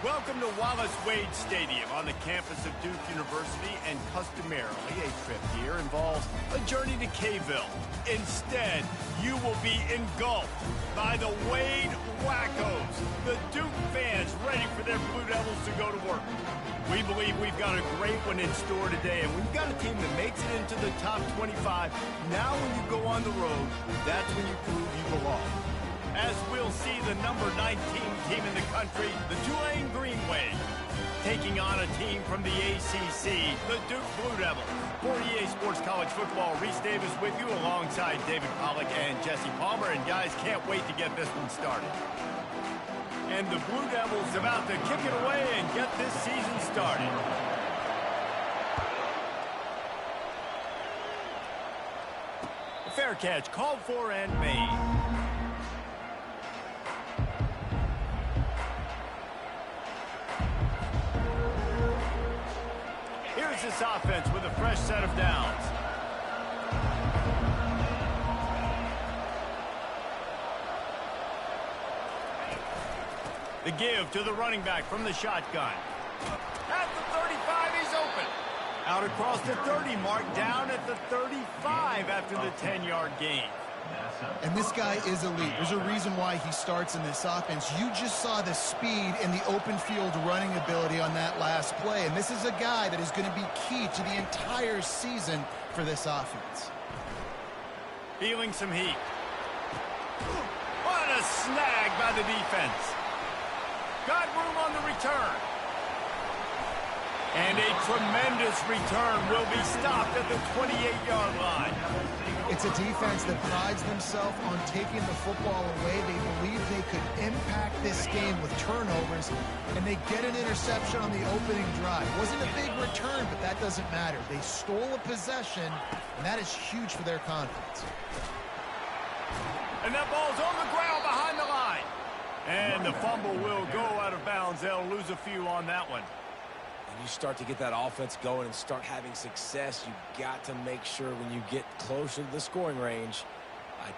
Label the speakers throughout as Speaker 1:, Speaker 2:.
Speaker 1: Welcome to Wallace Wade Stadium on the campus of Duke University, and customarily a trip here involves a journey to K-ville. Instead, you will be engulfed by the Wade Wackos, the Duke fans ready for their Blue Devils to go to work. We believe we've got a great one in store today, and we've got a team that makes it into the top 25. Now when you go on the road, that's when you prove you belong. As we'll see the number 19 team in the country, the Tulane Green Wave, taking on a team from the ACC, the Duke Blue Devils. For EA Sports College Football, Reese Davis with you alongside David Pollack and Jesse Palmer. And guys, can't wait to get this one started. And the Blue Devils about to kick it away and get this season started. A fair catch called for and made. This offense with a fresh set of downs. The give to the running back from the shotgun. At the 35, he's open. Out across the 30 mark, down at the 35 after the 10-yard gain.
Speaker 2: And this guy is elite. There's a reason why he starts in this offense. You just saw the speed and the open field running ability on that last play. And this is a guy that is going to be key to the entire season for this offense.
Speaker 1: Feeling some heat. What a snag by the defense. Got room on the return. And a tremendous return will be stopped at the 28-yard line.
Speaker 2: It's a defense that prides themselves on taking the football away. They believe they could impact this game with turnovers, and they get an interception on the opening drive. Wasn't a big return, but that doesn't matter. They stole a possession, and that is huge for their confidence.
Speaker 1: And that ball's on the ground behind the line. And the fumble will go out of bounds. They'll lose a few on that one.
Speaker 3: When you start to get that offense going and start having success, you've got to make sure when you get closer to the scoring range,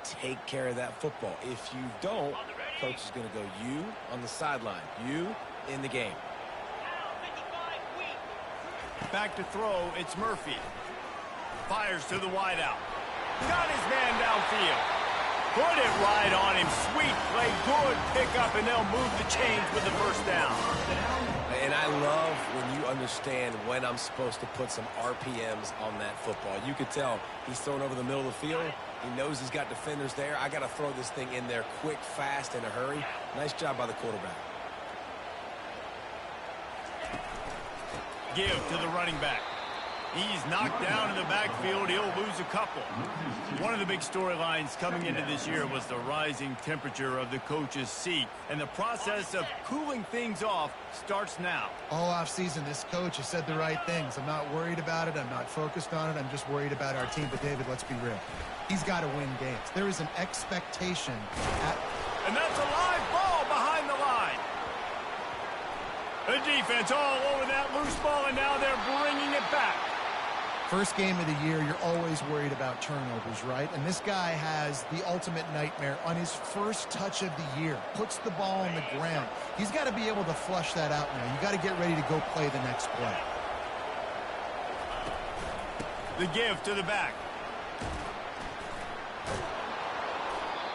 Speaker 3: take care of that football. If you don't, coach is going to go you on the sideline, you in the game.
Speaker 1: Back to throw, it's Murphy. Fires to the wideout. Got his man downfield. Put it right on him. Sweet play, good pickup, and they'll move the chains with the first down.
Speaker 3: And I love when you understand when I'm supposed to put some RPMs on that football. You could tell he's throwing over the middle of the field. He knows he's got defenders there. I got to throw this thing in there quick, fast, in a hurry. Nice job by the quarterback.
Speaker 1: Give to the running back. He's knocked down in the backfield. He'll lose a couple. One of the big storylines coming into this year was the rising temperature of the coach's seat. And the process of cooling things off starts now.
Speaker 2: All offseason, this coach has said the right things. I'm not worried about it. I'm not focused on it. I'm just worried about our team. But, David, let's be real. He's got to win games. There is an expectation.
Speaker 1: And that's a live ball behind the line. The defense all over that loose ball, and now they're bringing it back.
Speaker 2: First game of the year, you're always worried about turnovers, right? And this guy has the ultimate nightmare on his first touch of the year. Puts the ball on the ground. He's got to be able to flush that out now. You got to get ready to go play the next play.
Speaker 1: The give to the back.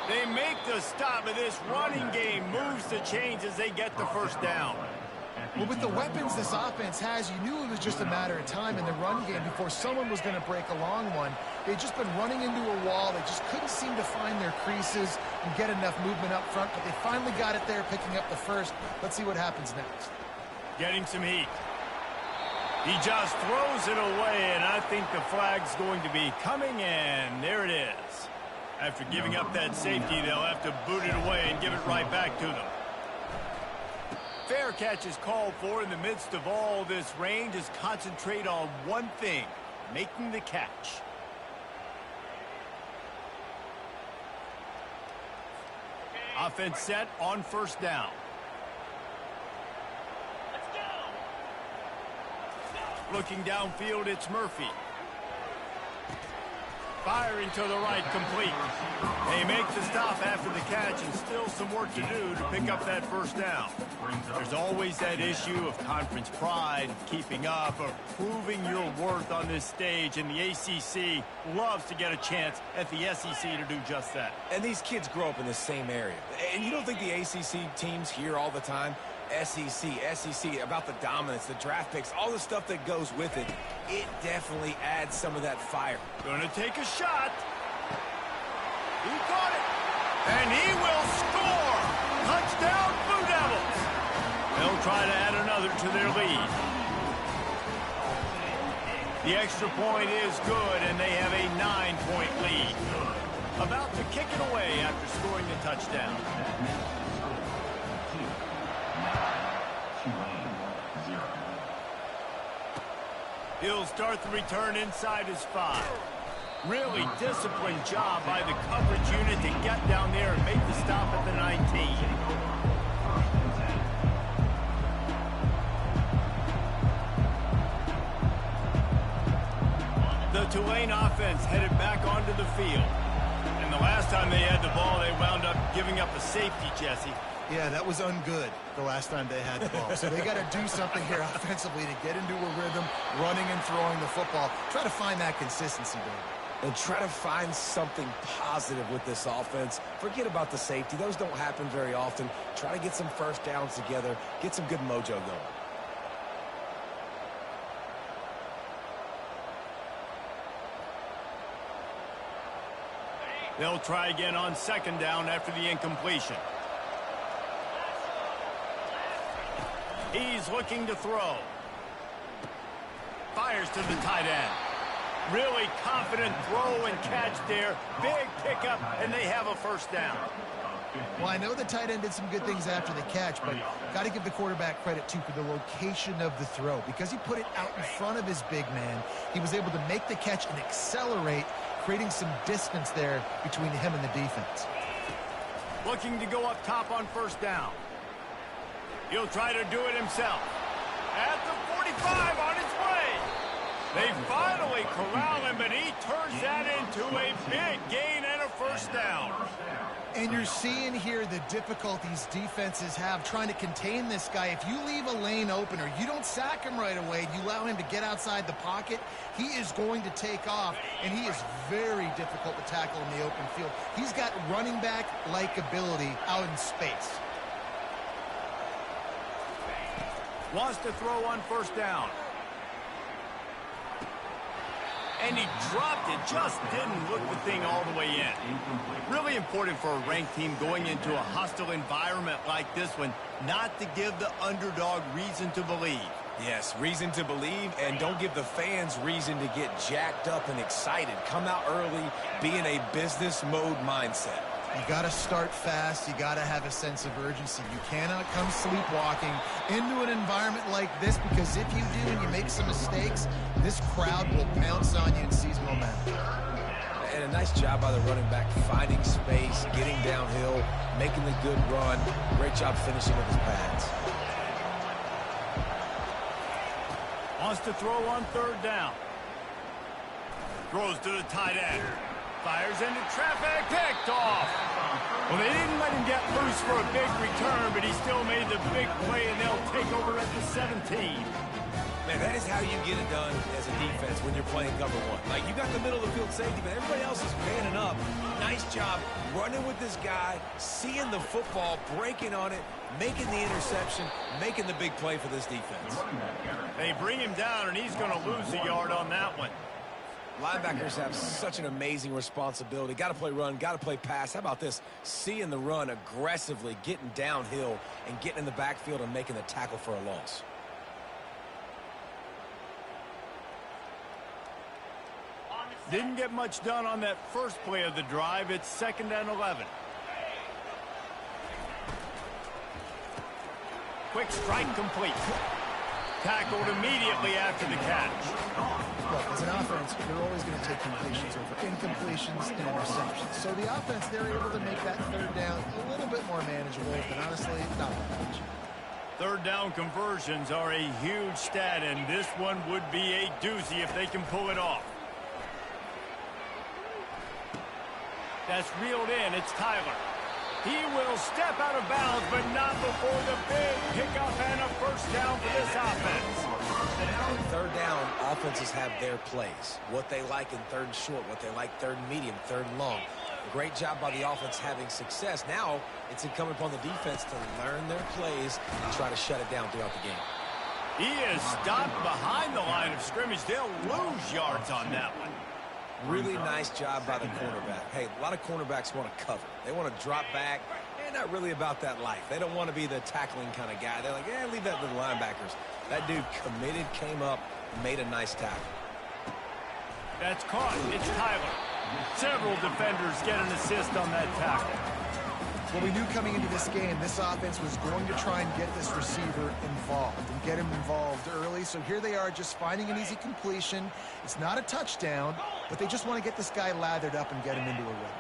Speaker 1: They make the stop, but this running game moves the chains as they get the first down.
Speaker 2: Well, with the weapons this offense has, you knew it was just a matter of time in the run game before someone was going to break a long one. They'd just been running into a wall. They just couldn't seem to find their creases and get enough movement up front, but they finally got it there, picking up the first. Let's see what happens next.
Speaker 1: Getting some heat. He just throws it away, and I think the flag's going to be coming, and there it is. After giving up that safety, they'll have to boot it away and give it right back to them. Fair catch is called for. In the midst of all this rain, just concentrate on one thing, making the catch. Offense set on first down. Looking downfield, it's Murphy. Firing to the right, complete. They make the stop after the catch and still some work to do to pick up that first down. There's always that issue of conference pride, keeping up, or proving your worth on this stage, and the ACC loves to get a chance at the SEC to do just that.
Speaker 3: And these kids grow up in the same area. And you don't think the ACC teams hear all the time, SEC, about the dominance, the draft picks, all the stuff that goes with it. It definitely adds some of that fire.
Speaker 1: Gonna take a shot. He caught it. And he will score. Touchdown, Blue Devils. They'll try to add another to their lead. The extra point is good, and they have a 9-point lead. About to kick it away after scoring the touchdown. He'll start the return inside his 5. Really disciplined job by the coverage unit to get down there and make the stop at the 19. The Tulane offense headed back onto the field. And the last time they had the ball, they wound up giving up a safety, Jesse.
Speaker 2: Yeah, that was ungood the last time they had the ball. So they got to do something here offensively to get into a rhythm, running and throwing the football. Try to find that consistency, David.
Speaker 3: And try to find something positive with this offense. Forget about the safety. Those don't happen very often. Try to get some first downs together, get some good mojo going.
Speaker 1: They'll try again on second down after the incompletion. He's looking to throw. Fires to the tight end. Really confident throw and catch there. Big pickup, and they have a first down.
Speaker 2: Well, I know the tight end did some good things after the catch, but got to give the quarterback credit, too, for the location of the throw. Because he put it out in front of his big man, he was able to make the catch and accelerate, creating some distance there between him and the defense.
Speaker 1: Looking to go up top on first down. He'll try to do it himself. At the 45 on his way. They finally corral him, but he turns that into a big gain and a first down.
Speaker 2: And you're seeing here the difficulties defenses have trying to contain this guy. If you leave a lane open or you don't sack him right away, you allow him to get outside the pocket, he is going to take off, and he is very difficult to tackle in the open field. He's got running back-like ability out in space.
Speaker 1: Wants to throw on first down. And he dropped it, just didn't look the thing all the way in. Really important for a ranked team going into a hostile environment like this one, not to give the underdog reason to believe.
Speaker 3: Yes, reason to believe, and don't give the fans reason to get jacked up and excited. Come out early, be in a business mode mindset.
Speaker 2: You got to start fast. You got to have a sense of urgency. You cannot come sleepwalking into an environment like this, because if you do and you make some mistakes, this crowd will pounce on you and seize momentum.
Speaker 3: And a nice job by the running back, finding space, getting downhill, making the good run. Great job finishing with his pads.
Speaker 1: Wants to throw on third down. Throws to the tight end. Fires into traffic, picked off. Well, they didn't let him get loose for a big return, but he still made the big play, and they'll take over at the 17.
Speaker 3: Man, that is how you get it done as a defense when you're playing cover one. Like, you got the middle of the field safety, but everybody else is manning up. Nice job running with this guy, seeing the football, breaking on it, making the interception, making the big play for this defense.
Speaker 1: They bring him down, and he's going to lose a yard on that one.
Speaker 3: Linebackers have such an amazing responsibility. Got to play run, got to play pass. How about this? Seeing the run aggressively, getting downhill, and getting in the backfield and making the tackle for a loss.
Speaker 1: Didn't get much done on that first play of the drive. It's 2nd and 11. Quick strike complete. Tackled immediately after the catch.
Speaker 2: Look, as an offense, they're always going to take completions over incompletions and interceptions. So the offense, they're able to make that third down a little bit more manageable, but honestly, not much.
Speaker 1: Third down conversions are a huge stat, and this one would be a doozy if they can pull it off. That's reeled in. It's Tyler. He will step out of bounds, but not before the big pickup and a first down for this offense.
Speaker 3: Third down, offenses have their plays. What they like in third and short, what they like third and medium, third and long. Great job by the offense having success. Now it's incumbent upon the defense to learn their plays and try to shut it down throughout the game.
Speaker 1: He is stopped behind the line of scrimmage. They'll lose yards on that one.
Speaker 3: Really nice job by the cornerback. Hey, a lot of cornerbacks want to cover. They want to drop back. They're not really about that life. They don't want to be the tackling kind of guy. They're like, yeah, leave that to the linebackers. That dude committed, came up, made a nice tackle.
Speaker 1: That's caught. It's Tyler. Several defenders get an assist on that tackle.
Speaker 2: Well, we knew coming into this game, this offense was going to try and get this receiver involved and get him involved early. So here they are just finding an easy completion. It's not a touchdown, but they just want to get this guy lathered up and get him into a run.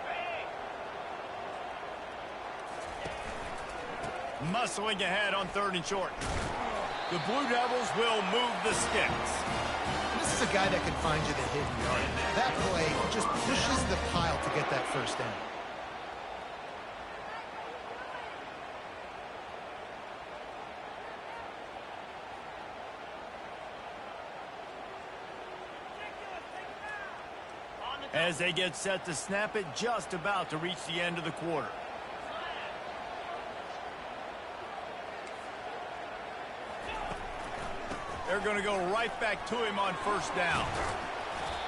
Speaker 1: Muscling ahead on third and short. The Blue Devils will move the sticks.
Speaker 2: This is a guy that can find you the hidden yard. That play just pushes the pile to get that first down.
Speaker 1: As they get set to snap it, just about to reach the end of the quarter. They're going to go right back to him on first down.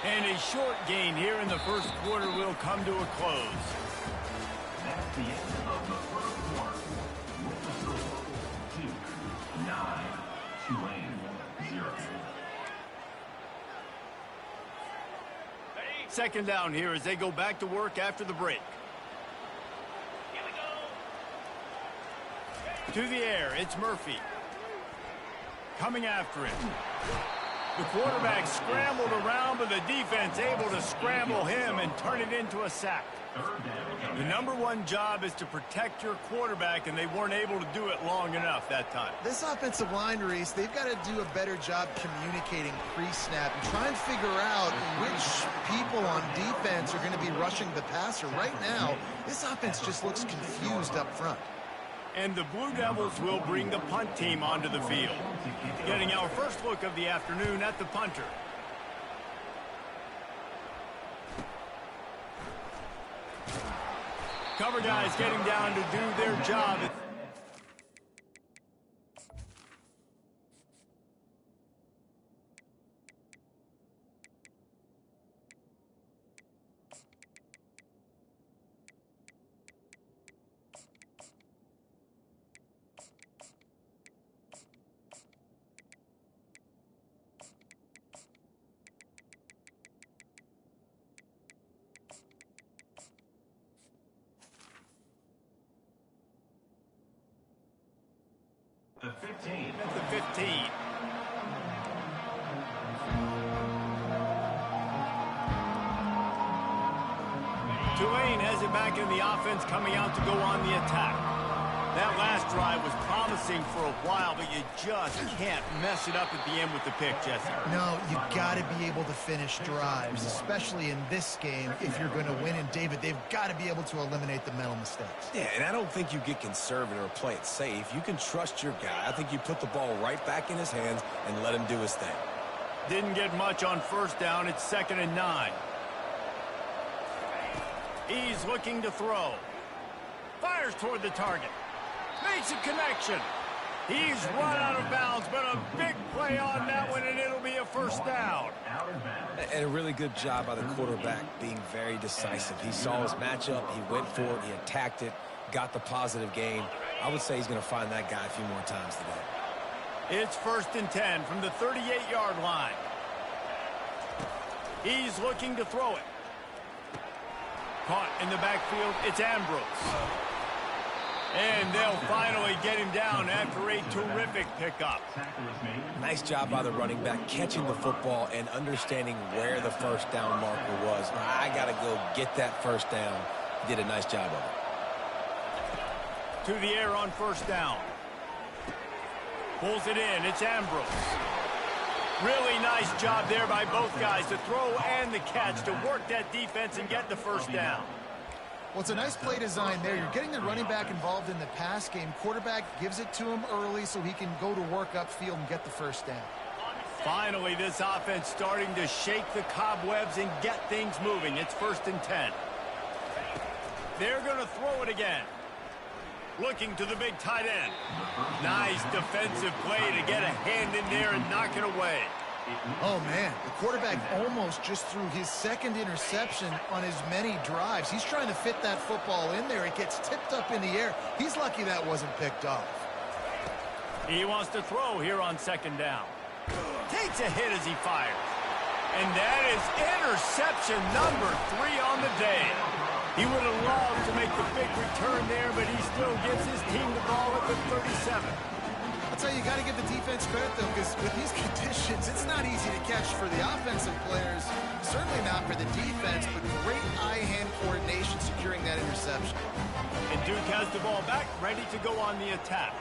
Speaker 1: And a short gain here in the first quarter will come to a close.
Speaker 4: That's the end of the first quarter. With the score 2-9, Tulane 0.
Speaker 1: Second down here as they go back to work after the break. Here we go. To the air, it's Murphy. Coming after him. The quarterback scrambled around, but the defense able to scramble him and turn it into a sack. The number one job is to protect your quarterback, and they weren't able to do it long enough that time.
Speaker 2: This offensive line, Reese, they've got to do a better job communicating pre-snap and try and figure out which people on defense are going to be rushing the passer. Right now, this offense just looks confused up front.
Speaker 1: And the Blue Devils will bring the punt team onto the field. Getting our first look of the afternoon at the punter. Cover guys getting down to do their job.
Speaker 4: The 15.
Speaker 1: At the 15. Tulane has it back in the offense, coming out to go on the attack. That last drive was promising for a while, but you just can't mess it up at the end with the pick, Jesse.
Speaker 2: No, you got to be able to finish drives, especially in this game if you're going to win. And, David, they've got to be able to eliminate the mental mistakes.
Speaker 3: Yeah, and I don't think you get conservative or play it safe. You can trust your guy. I think you put the ball right back in his hands and let him do his thing.
Speaker 1: Didn't get much on first down. It's 2nd and 9. He's looking to throw. Fires toward the target. Makes a connection. He's run out of bounds, but a big play on that one, and it'll be a first down.
Speaker 3: And a really good job by the quarterback being very decisive. He saw his matchup. He went for it. He attacked it. Got the positive gain. I would say he's going to find that guy a few more times today.
Speaker 1: It's 1st and 10 from the 38-yard line. He's looking to throw it. Caught in the backfield, it's Ambrose. And they'll finally get him down after a terrific pickup.
Speaker 3: Nice job by the running back, catching the football and understanding where the first down marker was. I got to go get that first down. He did a nice job of it.
Speaker 1: To the air on first down. Pulls it in, it's Ambrose. Really nice job there by both guys to throw and the catch to work that defense and get the first down.
Speaker 2: Well, it's a nice play design there. You're getting the running back involved in the pass game. Quarterback gives it to him early so he can go to work upfield and get the first down.
Speaker 1: Finally, this offense starting to shake the cobwebs and get things moving. It's 1st and 10. They're going to throw it again. Looking to the big tight end. Nice defensive play to get a hand in there and knock it away.
Speaker 2: Oh, man, the quarterback almost just threw his second interception on as many drives. He's trying to fit that football in there. It gets tipped up in the air. He's lucky that wasn't picked off.
Speaker 1: He wants to throw here on 2nd down. Takes a hit as he fires. And that is interception number 3 on the day. He would have loved to make the big return there, but he still gives his team the ball at the 37.
Speaker 2: I'll tell you, you got to give the defense credit, though, because with these conditions, it's not easy to catch for the offensive players. Certainly not for the defense, but great eye-hand coordination securing that interception.
Speaker 1: And Duke has the ball back, ready to go on the attack.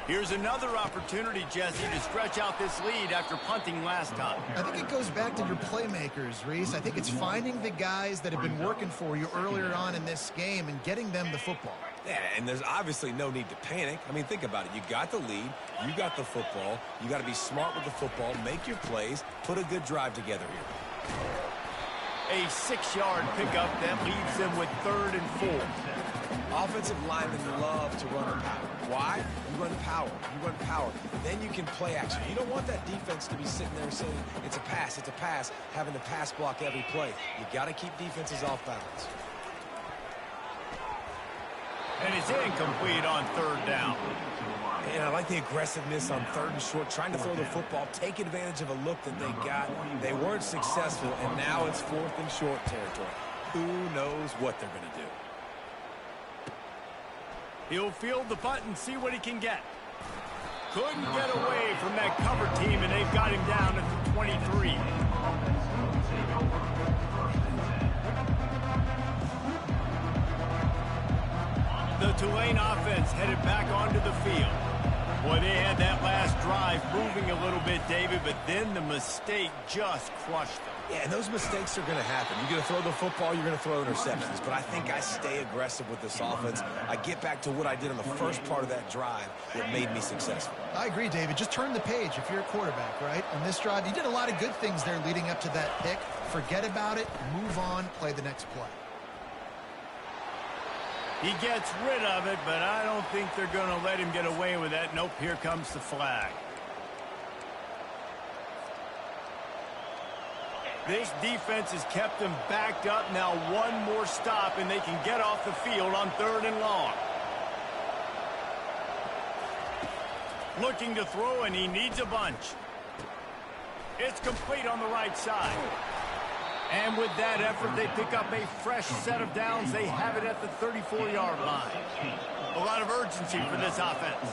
Speaker 1: Here's another opportunity, Jesse, to stretch out this lead after punting last time.
Speaker 2: I think it goes back to your playmakers, Reese. I think it's finding the guys that have been working for you earlier on in this game and getting them the football.
Speaker 3: Yeah, and there's obviously no need to panic. I mean, think about it. You got the lead. You got the football. You got to be smart with the football, make your plays, put a good drive together here.
Speaker 1: A 6-yard pickup that leaves them with 3rd and 4.
Speaker 3: Offensive linemen love to run the power. Why? You run power. You run power. Then you can play action. You don't want that defense to be sitting there saying, it's a pass, having to pass block every play. You got to keep defenses off balance.
Speaker 1: And it's incomplete on 3rd down.
Speaker 3: And I like the aggressiveness on 3rd and short, trying to throw the football, take advantage of a look that they got. They weren't successful, and now it's 4th and short territory. Who knows what they're going to do?
Speaker 1: He'll field the punt and see what he can get. Couldn't get away from that cover team, and they've got him down at the 23. The Tulane offense headed back onto the field. Boy, they had that last drive moving a little bit, David, but then the mistake just crushed them.
Speaker 3: Yeah, and those mistakes are going to happen. You're going to throw the football, you're going to throw interceptions. But I think I stay aggressive with this offense. I get back to what I did on the first part of that drive that made me successful.
Speaker 2: I agree, David. Just turn the page if you're a quarterback, right? On this drive, you did a lot of good things there leading up to that pick. Forget about it, move on, play the next play.
Speaker 1: He gets rid of it, but I don't think they're going to let him get away with that. Nope, here comes the flag. This defense has kept them backed up. Now one more stop, and they can get off the field on 3rd and long. Looking to throw, and he needs a bunch. It's complete on the right side. And with that effort, they pick up a fresh set of downs. They have it at the 34-yard line. A lot of urgency for this offense.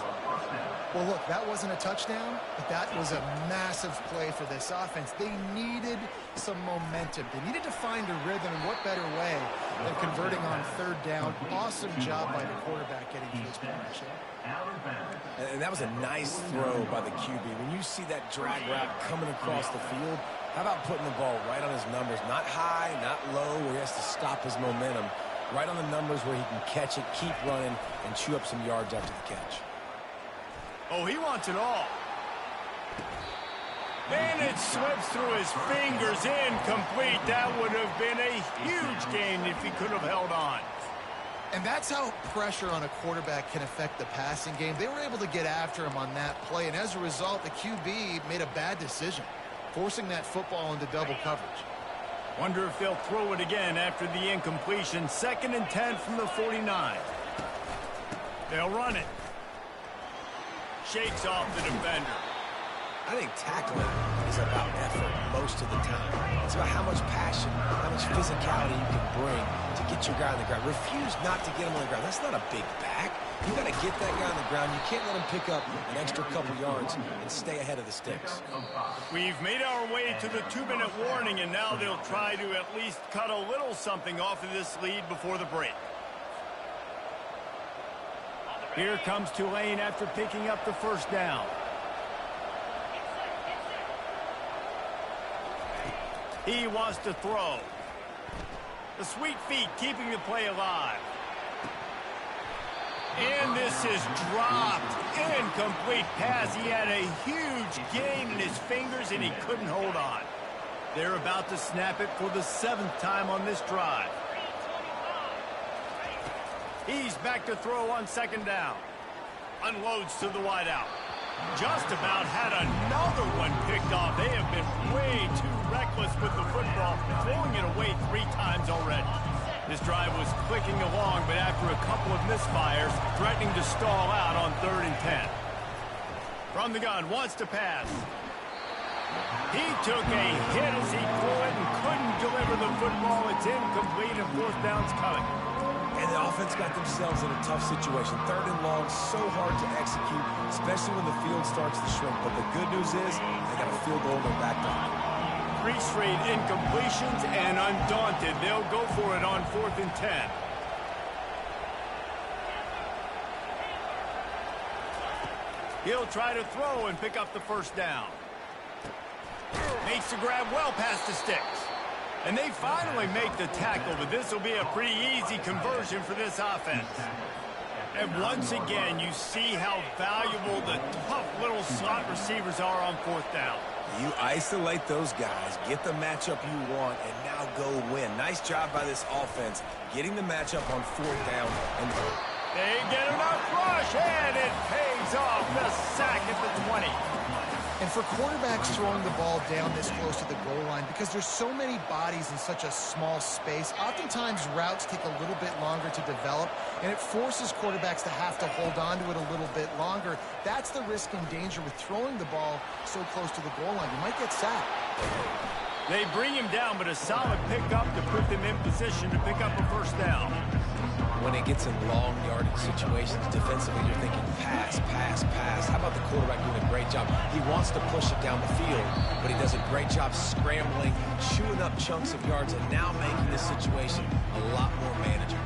Speaker 2: Well, look, that wasn't a touchdown, but that was a massive play for this offense. They needed some momentum. They needed to find a rhythm, and what better way than converting on 3rd down. Awesome job by the quarterback getting to his partnership.
Speaker 3: And that was a nice throw by the QB. When you see that drag route coming across the field, how about putting the ball right on his numbers? Not high, not low, where he has to stop his momentum. Right on the numbers where he can catch it, keep running, and chew up some yards after the catch.
Speaker 1: Oh, he wants it all. And it slips through his fingers, incomplete. That would have been a huge gain if he could have held on.
Speaker 2: And that's how pressure on a quarterback can affect the passing game. They were able to get after him on that play, and as a result, the QB made a bad decision, forcing that football into double coverage.
Speaker 1: Wonder if they'll throw it again after the incompletion. 2nd and 10 from the 49. They'll run it. Shakes off the defender.
Speaker 3: I think tackling is about effort most of the time. It's about how much passion, how much physicality you can bring to get your guy on the ground. Refuse not to get him on the ground. That's not a big back. You got to get that guy on the ground. You can't let him pick up an extra couple yards and stay ahead of the sticks.
Speaker 1: We've made our way to the 2-minute warning, and now they'll try to at least cut a little something off of this lead before the break. Here comes Tulane after picking up the 1st down. He wants to throw. The sweet feet keeping the play alive. And this is dropped. Incomplete pass. He had a huge gain in his fingers, and he couldn't hold on. They're about to snap it for the 7th time on this drive. He's back to throw on 2nd down. Unloads to the wideout. Just about had another one picked off. They have been way too reckless with the football, throwing it away 3 times already. This drive was clicking along, but after a couple of misfires, threatening to stall out on 3rd and 10. From the gun, wants to pass. He took a hit as he threw it and couldn't deliver the football. It's incomplete, and 4th down's coming.
Speaker 3: And the offense got themselves in a tough situation. 3rd and long, so hard to execute, especially when the field starts to shrink. But the good news is they got a field goal in their back pocket.
Speaker 1: 3 straight incompletions, and undaunted, they'll go for it on 4th and 10. He'll try to throw and pick up the 1st down. Makes the grab well past the sticks. And they finally make the tackle, but this will be a pretty easy conversion for this offense. And once again, you see how valuable the tough little slot receivers are on 4th down.
Speaker 3: You isolate those guys, get the matchup you want, and now go win. Nice job by this offense, getting the matchup on 4th down. And
Speaker 1: they get enough rush, and it pays off. The sack at the 20.
Speaker 2: And for quarterbacks throwing the ball down this close to the goal line, because there's so many bodies in such a small space, oftentimes routes take a little bit longer to develop, and it forces quarterbacks to have to hold on to it a little bit longer. That's the risk and danger with throwing the ball so close to the goal line. You might get sacked.
Speaker 1: They bring him down, but a solid pickup to put them in position to pick up a 1st down.
Speaker 3: When it gets in long yardage situations, defensively, you're thinking pass, pass, pass. How about the quarterback doing a great job? He wants to push it down the field, but he does a great job scrambling, chewing up chunks of yards, and now making this situation a lot more manageable.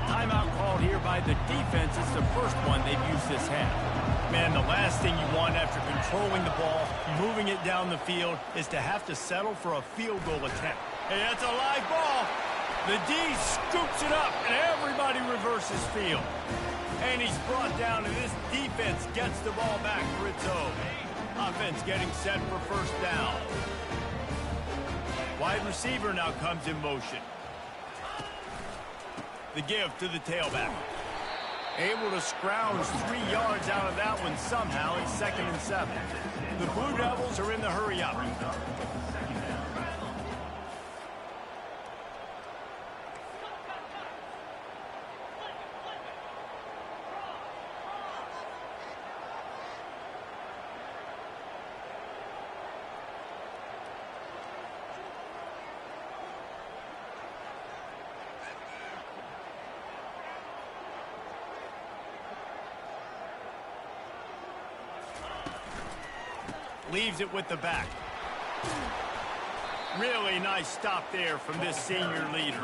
Speaker 1: Timeout called here by the defense. It's the 1st one they've used this half. Man, the last thing you want after controlling the ball, moving it down the field, is to have to settle for a field goal attempt. Hey, that's a live ball. The D scoops it up, and everybody reverses field. And he's brought down, and this defense gets the ball back for its own. Offense getting set for 1st down. Wide receiver now comes in motion. The give to the tailback. Able to scrounge 3 yards out of that one somehow. It's 2nd and 7. The Blue Devils are in the hurry-up. Leaves it with the back. Really nice stop there from this senior leader.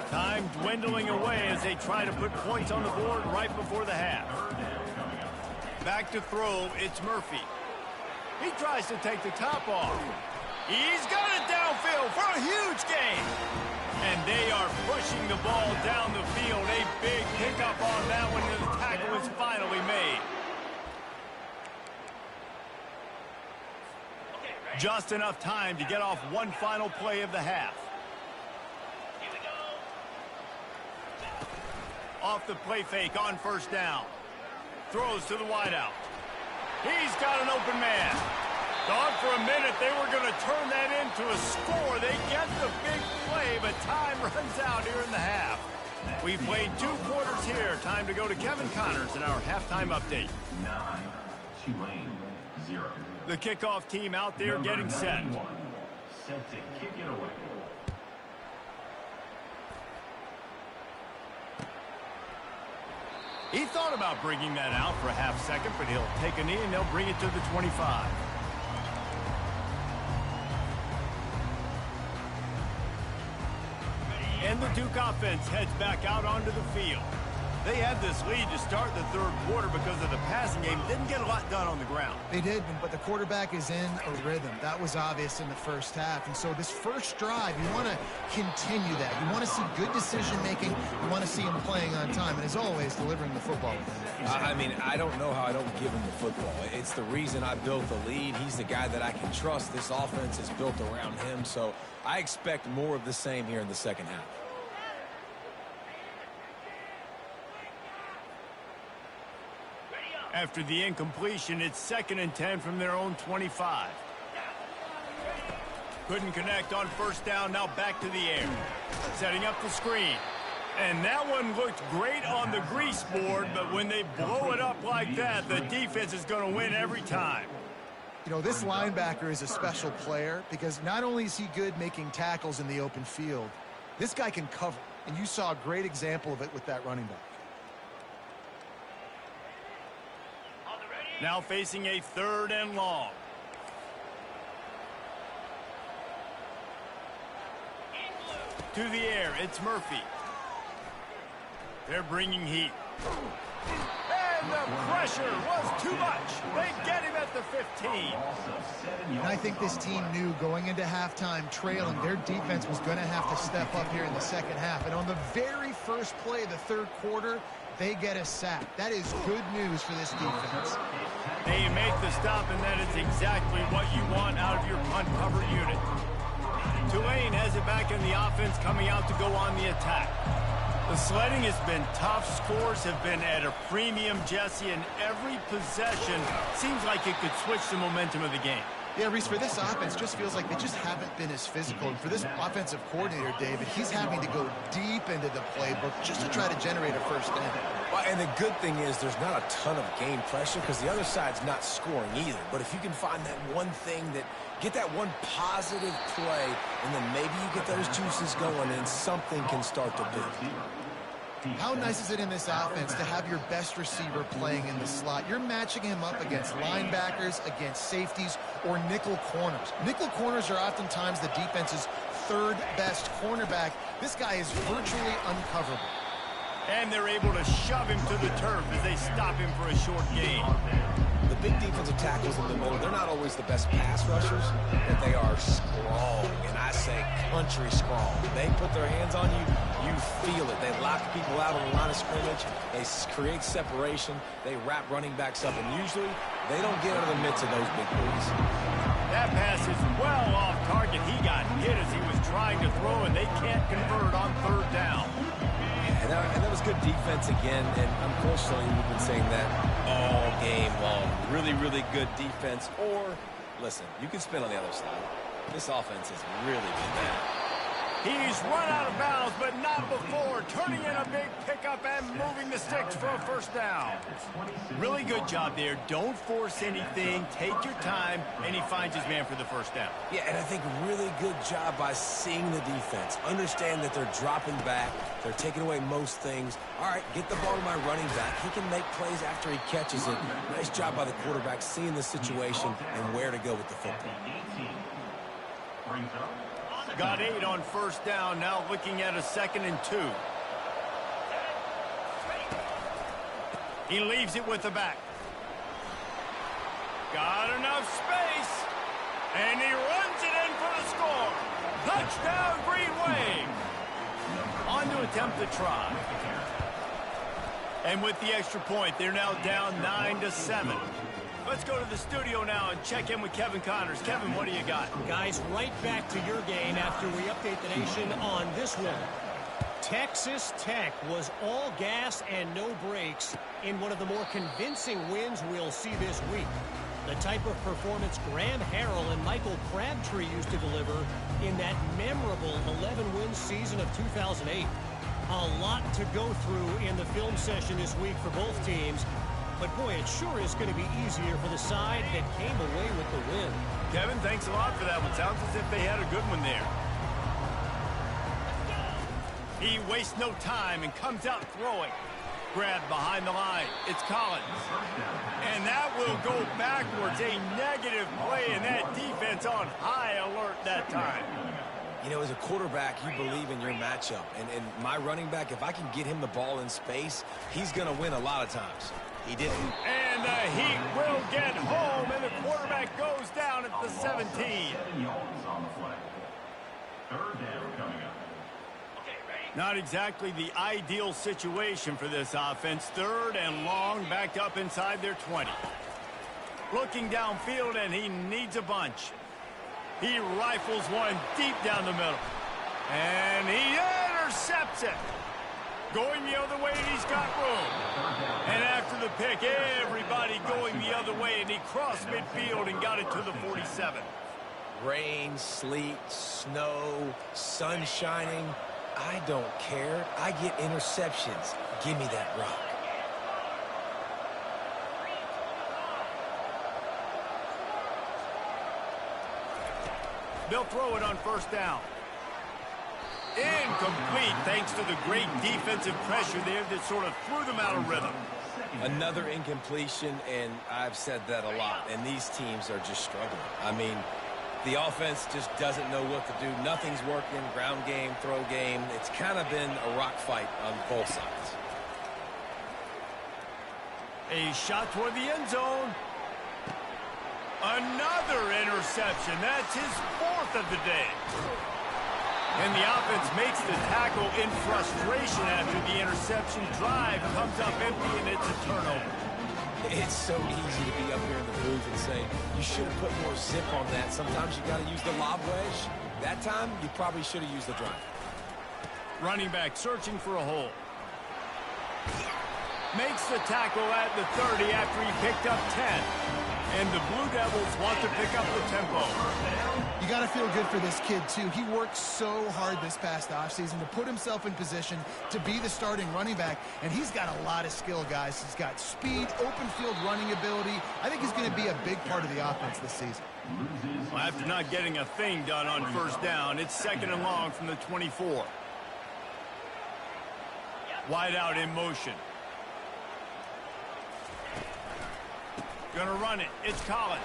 Speaker 1: Time dwindling away as they try to put points on the board right before the half. Back to throw, it's Murphy. He tries to take the top off. He's got it downfield for a huge gain. And they are pushing the ball down the field. A big pickup on that one, and the tackle is finally made. Just enough time to get off one final play of the half. Off the play fake on 1st down. Throws to the wideout. He's got an open man. Thought for a minute they were going to turn that into a score. They get the big play, but time runs out here in the half. We've played 2 quarters here. Time to go to Kevin Connors in our halftime update.
Speaker 4: 9, Tulane, 0.
Speaker 1: The kickoff team out there getting set.
Speaker 4: Set to kick it away.
Speaker 1: He thought about bringing that out for a half second, but he'll take a knee and they'll bring it to the 25. And the Duke offense heads back out onto the field. They had this lead to start the third quarter because of the passing game. Didn't get a lot done on the ground.
Speaker 2: They did, but the quarterback is in a rhythm. That was obvious in the first half. And so this first drive, you want to continue that. You want to see good decision-making. You want to see him playing on time. And as always, delivering the football.
Speaker 3: I mean, I don't know how I don't give him the football. It's the reason I built the lead. He's the guy that I can trust. This offense is built around him. So I expect more of the same here in the second half.
Speaker 1: After the incompletion, it's 2nd and 10 from their own 25. Couldn't connect on first down, now back to the air. Setting up the screen. And that one looked great on the grease board, but when they blow it up like that, the defense is going to win every time.
Speaker 2: You know, this linebacker is a special player because not only is he good making tackles in the open field, this guy can cover. And you saw a great example of it with that running back.
Speaker 1: Now facing a 3rd and long. To the air, it's Murphy. They're bringing heat. And the pressure was too much. They get him at the 15.
Speaker 2: And I think this team knew going into halftime trailing, their defense was going to have to step up here in the second half. And on the very first play of the third quarter, they get a sack. That is good news for this defense.
Speaker 1: They make the stop, and that is exactly what you want out of your punt cover unit. Tulane has it back in the offense, coming out to go on the attack. The sledding has been tough. Scores have been at a premium, Jesse, and every possession seems like it could switch the momentum of the game.
Speaker 2: Yeah, Reese, for this offense, just feels like they just haven't been as physical. And for this offensive coordinator, David, he's having to go deep into the playbook just to try to generate a first down.
Speaker 3: Well, and the good thing is there's not a ton of game pressure because the other side's not scoring either. But if you can find that one thing that get that one positive play, and then maybe you get those juices going and something can start to build.
Speaker 2: How nice is it in this offense to have your best receiver playing in the slot? You're matching him up against linebackers, against safeties, or nickel corners. Nickel corners are oftentimes the defense's 3rd best cornerback. This guy is virtually uncoverable.
Speaker 1: And they're able to shove him to the turf as they stop him for a short gain.
Speaker 3: The big defensive tackles in the middle, they're not always the best pass rushers, but they are strong, and I say country strong. They put their hands on you, you feel it. They lock people out on the line of scrimmage. They create separation. They wrap running backs up, and usually they don't get out of the midst of those big boys.
Speaker 1: That pass is well off target. He got hit as he was trying to throw, and they can't convert on 3rd down.
Speaker 3: And that was good defense again, and unfortunately we've been saying that all game long. Really, really good defense. Or, listen, you can spin on the other side. This offense has really been bad.
Speaker 1: He's run out of bounds, but not before. Turning in a big pickup and moving the sticks for a first down. Really good job there. Don't force anything. Take your time, and he finds his man for the first down.
Speaker 3: Yeah, and I think really good job by seeing the defense. Understand that they're dropping back. They're taking away most things. All right, get the ball to my running back. He can make plays after he catches it. Nice job by the quarterback seeing the situation and where to go with the football.
Speaker 1: Got 8 on first down, now looking at a 2nd and 2. He leaves it with the back. Got enough space, and he runs it in for the score. Touchdown, Green Wave. On to attempt the try. And with the extra point, they're now down 9-7. Let's go to the studio now and check in with Kevin Connors. Kevin, what do you got?
Speaker 5: Guys, right back to your game after we update the nation on this one. Texas Tech was all gas and no brakes in one of the more convincing wins we'll see this week. The type of performance Graham Harrell and Michael Crabtree used to deliver in that memorable 11-win season of 2008. A lot to go through in the film session this week for both teams. But, boy, it sure is going to be easier for the side that came away with the win.
Speaker 1: Kevin, thanks a lot for that one. Sounds as if they had a good one there. He wastes no time and comes out throwing. Grabbed behind the line. It's Collins. And that will go backwards. A negative play, and that defense on high alert that time.
Speaker 3: You know, as a quarterback, you believe in your matchup. And my running back, if I can get him the ball in space, he's going to win a lot of times. He didn't.
Speaker 1: And the Heat will get home, and the quarterback goes down at the 17.
Speaker 4: 7 yards on the flag. Third down coming up.
Speaker 1: Not exactly the ideal situation for this offense. Third and long, backed up inside their 20. Looking downfield, and he needs a bunch. He rifles one deep down the middle. And he intercepts it. Going the other way, and he's got room. And after the pick, everybody going the other way, and he crossed midfield and got it to the 47.
Speaker 3: Rain, sleet, snow, sun shining. I don't care. I get interceptions. Give me that rock.
Speaker 1: They'll throw it on first down. Incomplete, thanks to the great defensive pressure there that sort of threw them out of rhythm.
Speaker 3: Another incompletion, and I've said that a lot, and these teams are just struggling. I mean, the offense just doesn't know what to do. Nothing's working, ground game, throw game. It's kind of been a rock fight on both sides.
Speaker 1: A shot toward the end zone. Another interception. That's his fourth of the day. And the offense makes the tackle in frustration after the interception. Drive comes up empty, and it's a turnover.
Speaker 3: It's so easy to be up here in the booth and say, you should have put more zip on that. Sometimes you got to use the lob wedge. That time, you probably should have used the drive.
Speaker 1: Running back searching for a hole. Makes the tackle at the 30 after he picked up 10. And the Blue Devils want to pick up the tempo.
Speaker 2: You got to feel good for this kid, too. He worked so hard this past offseason to put himself in position to be the starting running back, and he's got a lot of skill, guys. He's got speed, open field running ability. I think he's going to be a big part of the offense this season.
Speaker 1: Well, after not getting a thing done on first down, it's second and long from the 24. Wide out in motion. Gonna run it. It's Collins.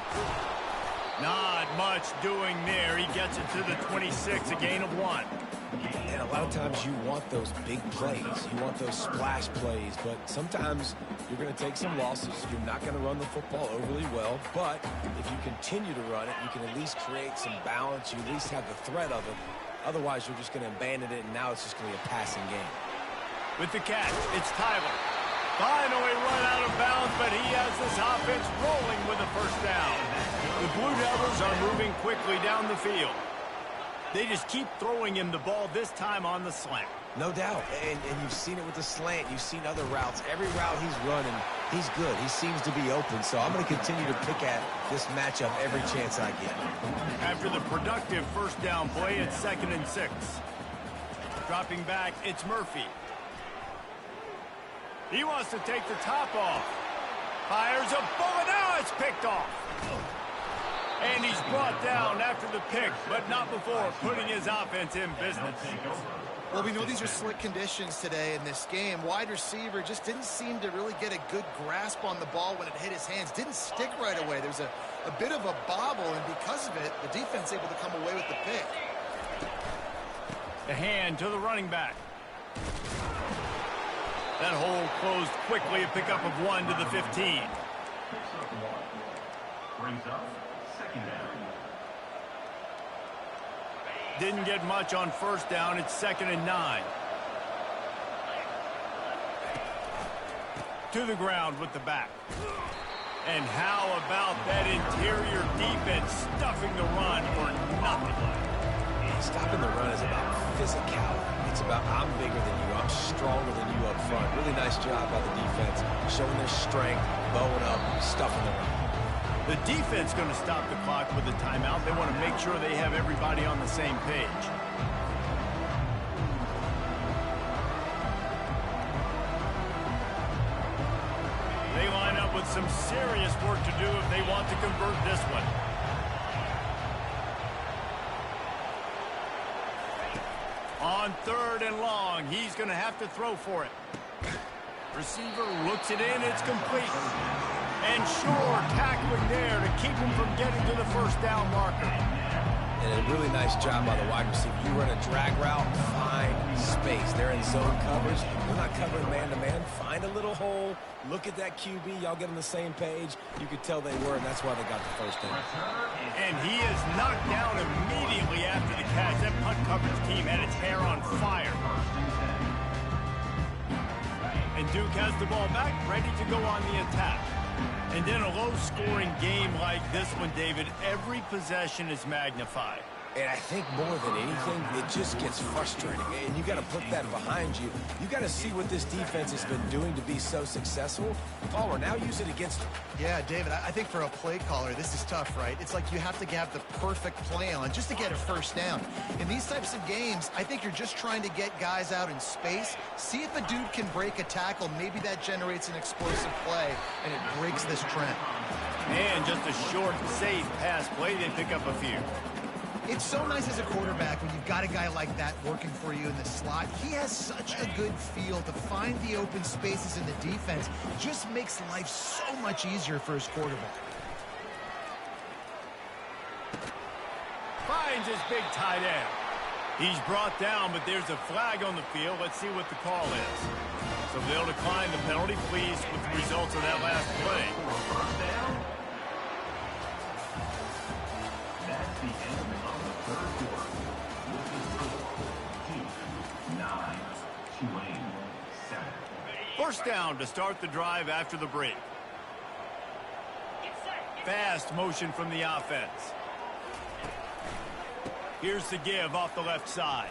Speaker 1: Not much doing there. He gets it to the 26, a gain of 1.
Speaker 3: And a lot of times you want those big plays. You want those splash plays. But sometimes you're going to take some losses. You're not going to run the football overly well. But if you continue to run it, you can at least create some balance. You at least have the threat of it. Otherwise, you're just going to abandon it, and now it's just going to be a passing game.
Speaker 1: With the catch, it's Tyler. Finally run out of bounds, but he has this offense rolling with a first down. The Blue Devils are moving quickly down the field. They just keep throwing him the ball, this time on the slant.
Speaker 3: No doubt, and you've seen it with the slant. You've seen other routes. Every route he's running, he's good. He seems to be open, so I'm going to continue to pick at this matchup every chance I get.
Speaker 1: After the productive first down play, it's 2nd and 6. Dropping back, it's Murphy. He wants to take the top off. Fires a bullet. Now it's picked off. And he's brought down after the pick, but not before putting his offense in business.
Speaker 2: Well, we know these are slick conditions today in this game. Wide receiver just didn't seem to really get a good grasp on the ball when it hit his hands. Didn't stick right away. There's a bit of a bobble, and because of it, the defense able to come away with the pick.
Speaker 1: The hand to the running back. That hole closed quickly, a pickup of 1 to the 15.
Speaker 4: Picks up 1. Brings up 2nd down.
Speaker 1: Didn't get much on first down. It's 2nd and 9. To the ground with the back. And how about that interior defense stuffing the run for nothing?
Speaker 3: Stopping the run is about physicality. It's about I'm bigger than you. I'm stronger than you up front. Really nice job by the defense, showing their strength, bowing up, stuffing the run.
Speaker 1: The defense going to stop the clock with a timeout. They want to make sure they have everybody on the same page. They line up with some serious work to do if they want to convert this one. On 3rd and long, he's going to have to throw for it. Receiver looks it in, it's complete. And sure, tackling there to keep him from getting to the first down marker.
Speaker 3: And a really nice job by the wide receiver. You run a drag route, find space. They're in zone coverage. They're not covering man-to-man. Find a little hole. Look at that QB. Y'all get on the same page. You could tell they were, and that's why they got the first down.
Speaker 1: And he is knocked down immediately after the catch. That punt coverage team had its hair on fire. And Duke has the ball back, ready to go on the attack. And in a low-scoring game like this one, David, every possession is magnified.
Speaker 3: And I think more than anything, it just gets frustrating. And you got to put that behind you. You got to see what this defense has been doing to be so successful. Caller, now use it against them.
Speaker 2: Yeah, David, I think for a play caller, this is tough, right? It's like you have to have the perfect play on just to get a first down. In these types of games, I think you're just trying to get guys out in space, see if a dude can break a tackle. Maybe that generates an explosive play, and it breaks this trend.
Speaker 1: And just a short, safe pass play, they pick up a few.
Speaker 2: It's so nice as a quarterback when you've got a guy like that working for you in the slot. He has such a good feel to find the open spaces in the defense. Just makes life so much easier for his quarterback.
Speaker 1: Finds his big tight end. He's brought down, but there's a flag on the field. Let's see what the call is. So they'll decline the penalty. Pleased with the results of that last play.
Speaker 4: First down. That's the end of the third quarter. With the score, 9, Tulane 7.
Speaker 1: First down to start the drive after the break. Fast motion from the offense. Here's the give off the left side.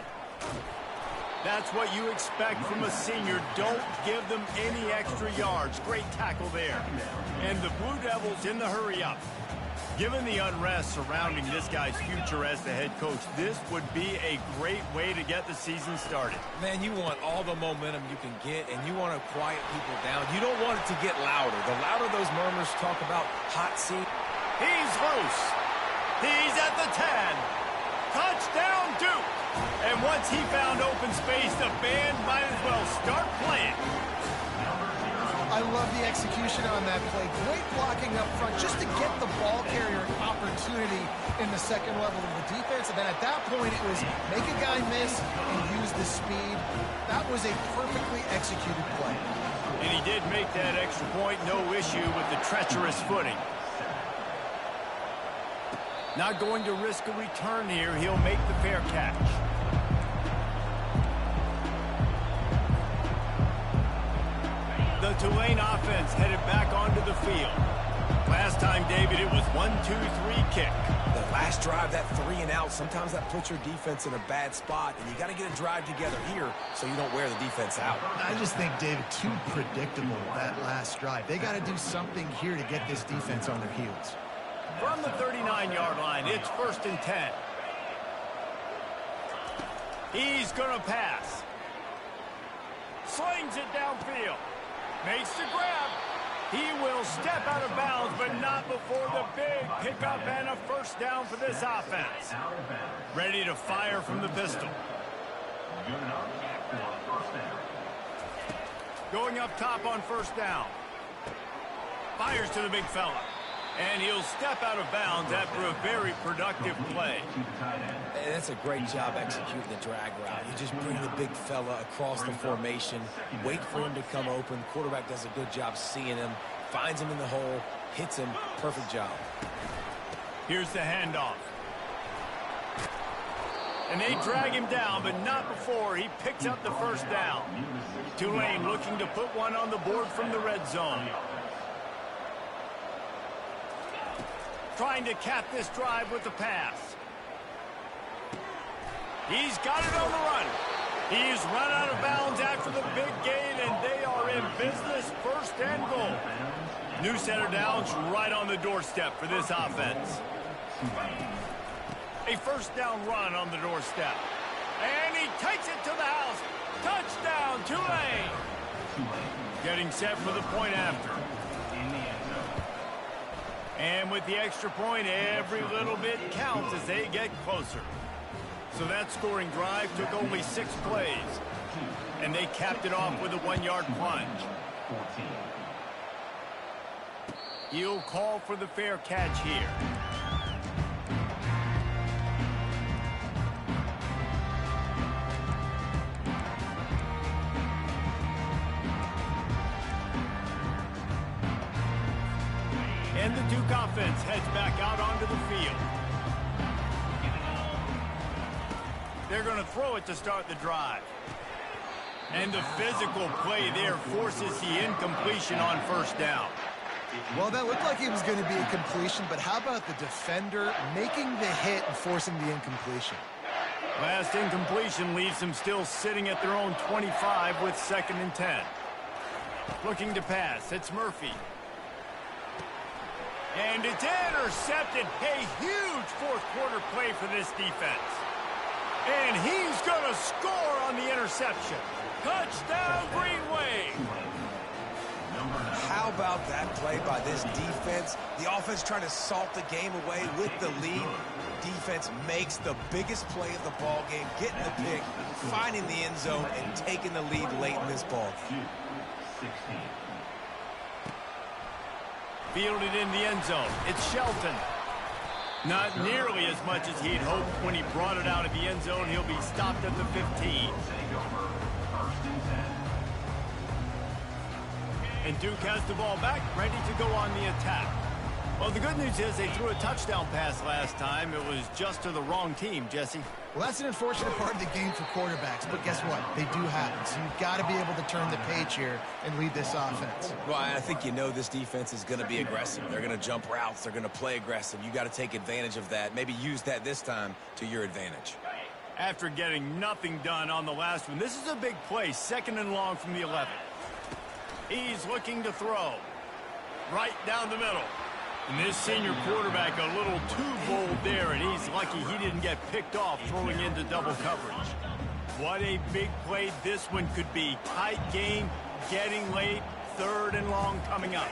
Speaker 1: That's what you expect from a senior. Don't give them any extra yards. Great tackle there. And the Blue Devils in the hurry-up. Given the unrest surrounding this guy's future as the head coach, this would be a great way to get the season started.
Speaker 3: Man, you want all the momentum you can get, and you want to quiet people down. You don't want it to get louder. The louder those murmurs talk about hot seat.
Speaker 1: He's loose. He's at the 10. Touchdown, Duke. And once he found open space, the band might as well start playing.
Speaker 2: I love the execution on that play. Great blocking up front just to get the ball carrier an opportunity in the second level of the defense. And then at that point, it was make a guy miss and use the speed. That was a perfectly executed play.
Speaker 1: And he did make that extra point. No issue with the treacherous footing. Not going to risk a return here. He'll make the fair catch. The Tulane offense headed back onto the field. Last time, David, it was 1-2-3 kick.
Speaker 3: The last drive, that 3 and out, sometimes that puts your defense in a bad spot, and you got to get a drive together here so you don't wear the defense out.
Speaker 2: I just think, David, too predictable, that last drive. They got to do something here to get this defense on their heels.
Speaker 1: From the 39-yard line, it's 1st and 10. He's going to pass. Slings it downfield. Makes the grab. He will step out of bounds, but not before the big pickup and a first down for this offense. Ready to fire from the pistol. Going up top on first down. Fires to the big fella. And he'll step out of bounds after a very productive play.
Speaker 3: And that's a great job executing the drag route. You just bring the big fella across the formation, wait for him to come open. Quarterback does a good job seeing him, finds him in the hole, hits him. Perfect job.
Speaker 1: Here's the handoff. And they drag him down, but not before he picks up the first down. Tulane looking to put one on the board from the red zone. Trying to cap this drive with the pass. He's got it on the run. He's run out of bounds after the big gain, and they are in business, 1st and goal. New center downs right on the doorstep for this offense. A first down run on the doorstep. And he takes it to the house. Touchdown, Tulane. Getting set for the point after. And with the extra point, every little bit counts as they get closer. So that scoring drive took only 6 plays. And they capped it off with a 1-yard plunge. He'll call for the fair catch here. Duke offense heads back out onto the field. They're going to throw it to start the drive. And the physical play there forces the incompletion on first down.
Speaker 2: Well, that looked like it was going to be a completion, but how about the defender making the hit and forcing the incompletion?
Speaker 1: Last incompletion leaves them still sitting at their own 25 with 2nd and 10. Looking to pass, it's Murphy. And it's intercepted. A huge fourth quarter play for this defense. And he's going to score on the interception. Touchdown, Green Wave.
Speaker 3: How about that play by this defense? The offense trying to salt the game away with the lead. Defense makes the biggest play of the ball game, getting the pick, finding the end zone, and taking the lead late in this ball game.
Speaker 1: Fielded in the end zone. It's Shelton. Not nearly as much as he'd hoped when he brought it out of the end zone. He'll be stopped at the 15. And Duke has the ball back, ready to go on the attack. Well, the good news is they threw a touchdown pass last time. It was just to the wrong team, Jesse.
Speaker 2: Well, that's an unfortunate part of the game for quarterbacks, but guess what? They do happen. So you've got to be able to turn the page here and lead this offense.
Speaker 3: Well, I think you know this defense is going to be aggressive. They're going to jump routes. They're going to play aggressive. You got to take advantage of that. Maybe use that this time to your advantage.
Speaker 1: After getting nothing done on the last one, this is a big play, 2nd and long from the 11. He's looking to throw. Right down the middle. And this senior quarterback a little too bold there, and he's lucky he didn't get picked off throwing into double coverage. What a big play this one could be. Tight game, getting late, 3rd and long coming up.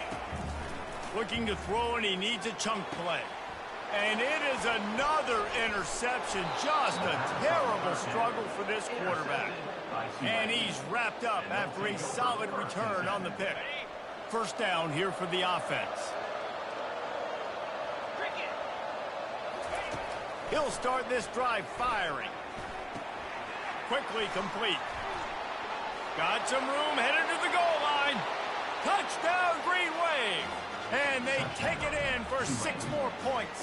Speaker 1: Looking to throw, and he needs a chunk play. And it is another interception. Just a terrible struggle for this quarterback. And he's wrapped up after a solid return on the pick. First down here for the offense. He'll start this drive firing. Quickly complete. Got some room, headed to the goal line. Touchdown, Green Wave. And they take it in for 6 more points.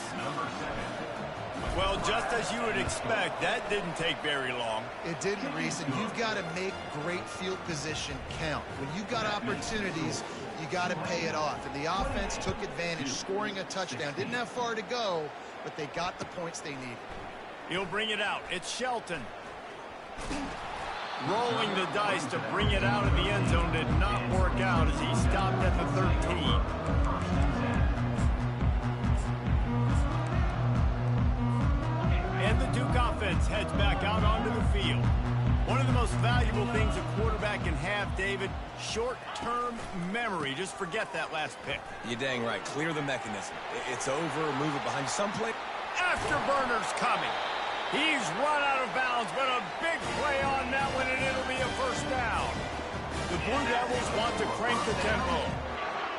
Speaker 1: Well, just as you would expect, that didn't take very long.
Speaker 2: It didn't, Reese, and you've got to make great field position count. When you've got opportunities, you got to pay it off. And the offense took advantage, scoring a touchdown. Didn't have far to go, but they got the points they needed.
Speaker 1: He'll bring it out. It's Shelton. Rolling the dice to bring it out of the end zone did not work out as he stopped at the 13. And the Duke offense heads back out onto the field. One of the most valuable things a quarterback can have, David, short-term memory. Just forget that last pick.
Speaker 3: You're dang right. Clear the mechanism. It's over. Move it behind you. Some play.
Speaker 1: Afterburner's coming. He's run out of bounds, but a big play on that one, and it'll be a first down. The Blue Devils want to crank the tempo.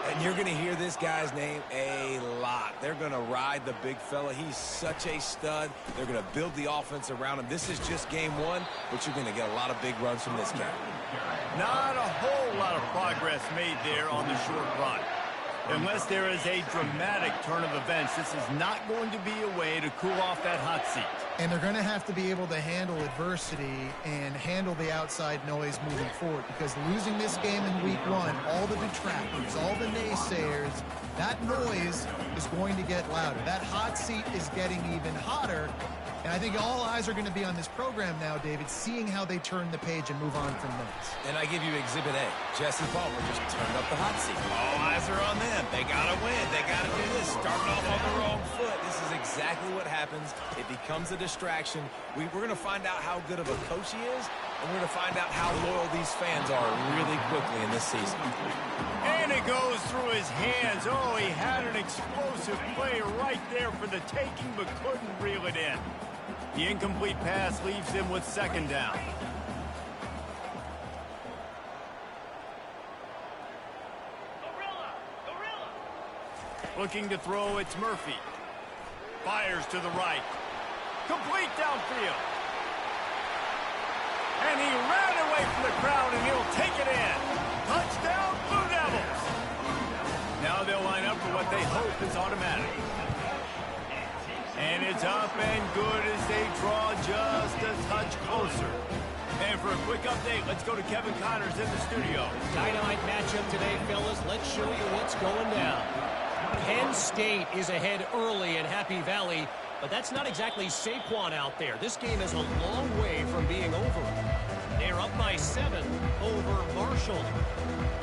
Speaker 3: And you're going to hear this guy's name a lot. They're going to ride the big fella. He's such a stud. They're going to build the offense around him. This is just game 1, but you're going to get a lot of big runs from this guy.
Speaker 1: Not a whole lot of progress made there on the short run. Unless there is a dramatic turn of events, this is not going to be a way to cool off that hot seat.
Speaker 2: And they're going to have to be able to handle adversity and handle the outside noise moving forward, because losing this game in week 1, all the detractors, all the naysayers, that noise is going to get louder. That hot seat is getting even hotter. And I think all eyes are going to be on this program now, David, seeing how they turn the page and move on from this.
Speaker 3: And I give you Exhibit A. Jesse Palmer just turned up the hot seat. All eyes are on them. They got to win. They got to do this. Starting off on the wrong foot. This is exactly what happens. It becomes a distraction. We're going to find out how good of a coach he is, and we're going to find out how loyal these fans are really quickly in this season.
Speaker 1: And it goes through his hands. Oh, he had an explosive play right there for the taking, but couldn't reel it in. The incomplete pass leaves him with 2nd down. Looking to throw, it's Murphy. Fires to the right. Complete downfield. And he ran away from the crowd, and he'll take it in. Touchdown, Blue Devils. Now they'll line up for what they hope is automatic. It's up and good as they draw just a touch closer. And for a quick update, let's go to Kevin Connors in the studio.
Speaker 5: Dynamite matchup today, fellas. Let's show you what's going down. Penn State is ahead early in Happy Valley, but that's not exactly Saquon out there. This game is a long way from being over. They're up by 7 over Marshall.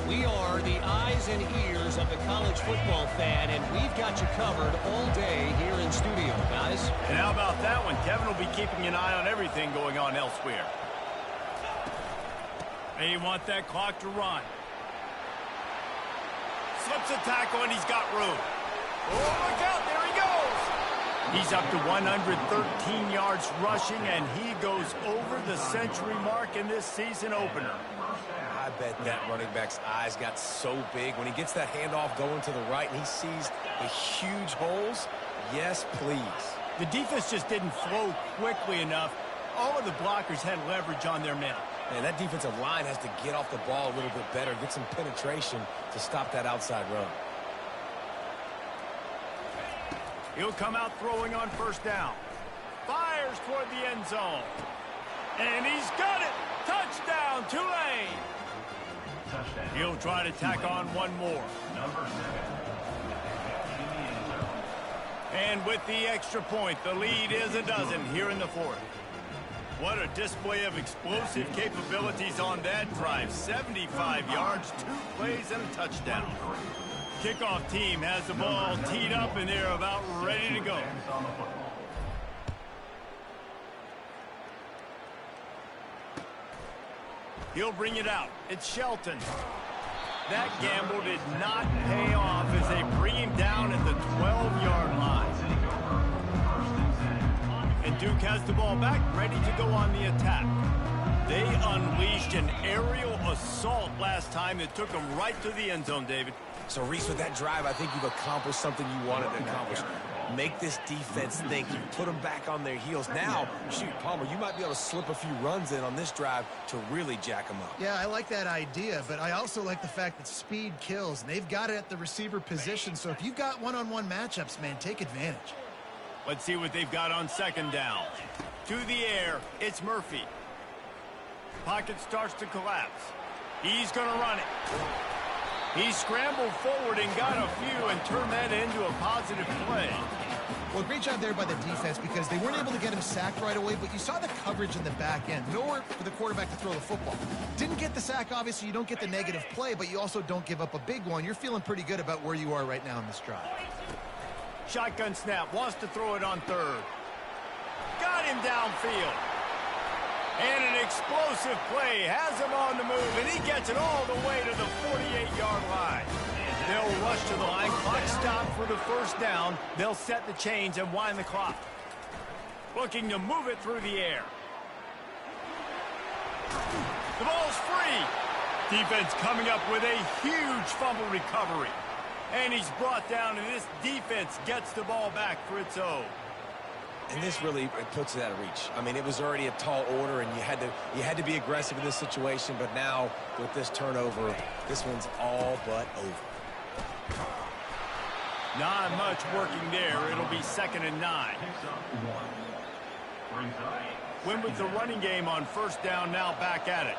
Speaker 5: We are the eyes and ears of the college football fan, and we've got you covered all day here in studio, guys.
Speaker 1: And how about that one? Kevin will be keeping an eye on everything going on elsewhere. They want that clock to run. Slips a tackle, and he's got room. Oh, look out. There he goes. He's up to 113 yards rushing, and he goes over the century mark in this season opener.
Speaker 3: I bet that running back's eyes got so big when he gets that handoff going to the right and he sees the huge holes. Yes, please.
Speaker 1: The defense just didn't flow quickly enough. All of the blockers had leverage on their men.
Speaker 3: Man, that defensive line has to get off the ball a little bit better, get some penetration to stop that outside run.
Speaker 1: He'll come out throwing on first down. Fires toward the end zone. And he's got it. Touchdown, Tulane. He'll try to tack on one more. And with the extra point, the lead is a dozen here in the fourth. What a display of explosive capabilities on that drive. 75 yards, 2 plays, and a touchdown. Kickoff team has the ball teed up, and they're about ready to go. He'll bring it out. It's Shelton. That gamble did not pay off as they bring him down at the 12-yard line. And Duke has the ball back, ready to go on the attack. They unleashed an aerial assault last time that took them right to the end zone, David.
Speaker 3: So, Reese, with that drive, I think you've accomplished something you wanted to accomplish. Make this defense think. You put them back on their heels. Now, shoot, Palmer, you might be able to slip a few runs in on this drive to really jack them up.
Speaker 2: Yeah, I like that idea, but I also like the fact that speed kills, and they've got it at the receiver position. So if you've got one-on-one matchups, man, take advantage.
Speaker 1: Let's see what they've got on second down. To the air, it's Murphy. Pocket starts to collapse. He's going to run it. He scrambled forward and got a few and turned that into a positive play.
Speaker 2: Well, great job there by the defense because they weren't able to get him sacked right away, but you saw the coverage in the back end. Nowhere for the quarterback to throw the football. Didn't get the sack, obviously. You don't get the negative play, but you also don't give up a big one. You're feeling pretty good about where you are right now in this drive.
Speaker 1: Shotgun snap, wants to throw it on third. Got him downfield. And an explosive play has him on the move, and he gets it all the way to the 48-yard line. They'll rush to the line. Clock stopped for the first down. They'll set the chains and wind the clock. Looking to move it through the air. The ball's free. Defense coming up with a huge fumble recovery. And he's brought down, and this defense gets the ball back for its own.
Speaker 3: And this really puts it out of reach. I mean, it was already a tall order, and you had to be aggressive in this situation. But now, with this turnover, this one's all but over.
Speaker 1: Not much working there. It'll be 2nd and 9. Win with the running game on first down, now back at it.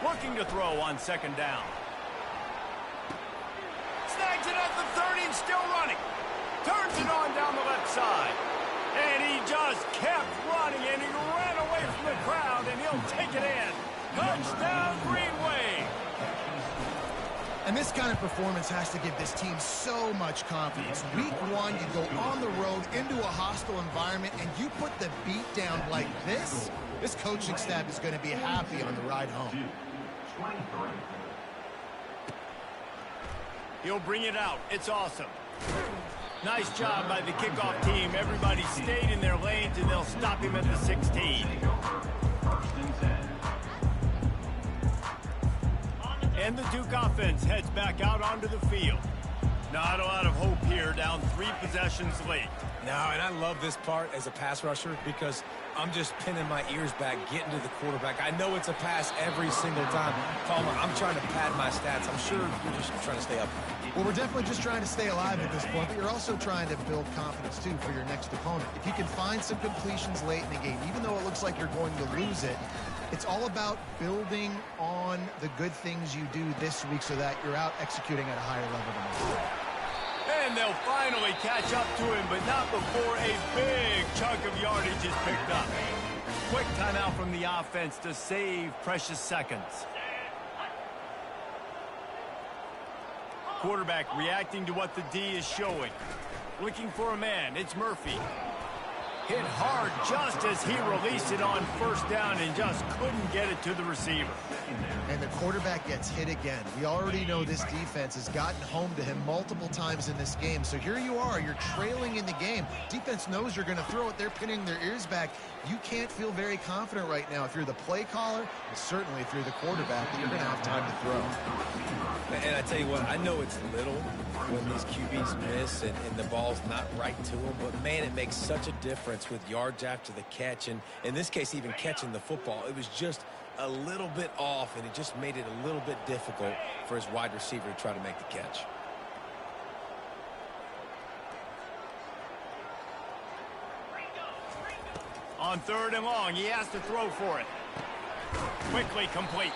Speaker 1: Looking to throw on second down. Snags it at the 30 and still running. Turns it on down the left side. And he just kept running, and he ran away from the crowd, and he'll take it in. Touchdown, Greenway.
Speaker 2: And this kind of performance has to give this team so much confidence. Week 1, you go on the road into a hostile environment, and you put the beat down like this. This coaching staff is going to be happy on the ride home.
Speaker 1: He'll bring it out. It's awesome. Nice job by the kickoff team. Everybody stayed in their lanes, and they'll stop him at the 16. And the Duke offense heads back out onto the field. Not a lot of hope here, down 3 possessions late.
Speaker 3: No, and I love this part as a pass rusher because I'm just pinning my ears back, getting to the quarterback. I know it's a pass every single time. Palmer, I'm trying to pad my stats. I'm sure you're just trying to stay up.
Speaker 2: Well, we're definitely just trying to stay alive at this point, but you're also trying to build confidence, too, for your next opponent. If you can find some completions late in the game, even though it looks like you're going to lose it, it's all about building on the good things you do this week so that you're out executing at a higher level than before.
Speaker 1: And they'll finally catch up to him, but not before a big chunk of yardage is picked up. Quick timeout from the offense to save precious seconds. Quarterback reacting to what the D is showing. Looking for a man. It's Murphy. Hit hard just as he released it on first down and just couldn't get it to the receiver.
Speaker 2: And the quarterback gets hit again. We already know this defense has gotten home to him multiple times in this game. So here you are, you're trailing in the game. Defense knows you're going to throw it. They're pinning their ears back. You can't feel very confident right now if you're the play caller, and certainly if you're the quarterback, that you're going to have time to throw.
Speaker 3: And I tell you what, I know it's little when these QBs miss and the ball's not right to them, but man, it makes such a difference with yards after the catch, and in this case, even catching the football. It was just a little bit off, and it just made it a little bit difficult for his wide receiver to try to make the catch.
Speaker 1: On 3rd and long, he has to throw for it. Quickly complete.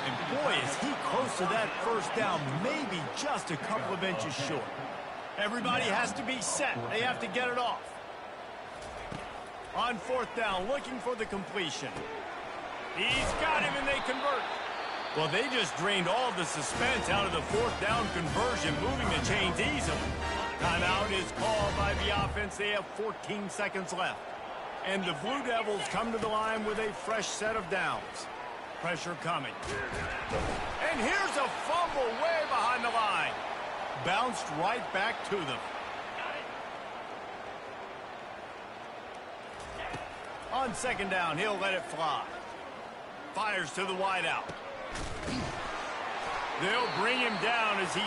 Speaker 1: And boy, is he close to that first down, maybe just a couple of inches short. Everybody has to be set. They have to get it off. On 4th down, looking for the completion. He's got him, and they convert. Well, they just drained all of the suspense out of the 4th down conversion, moving the chains easily. Timeout is called by the offense. They have 14 seconds left. And the Blue Devils come to the line with a fresh set of downs. Pressure coming. And here's a fumble way behind the line. Bounced right back to them. On 2nd down, he'll let it fly. Fires to the wideout. They'll bring him down as he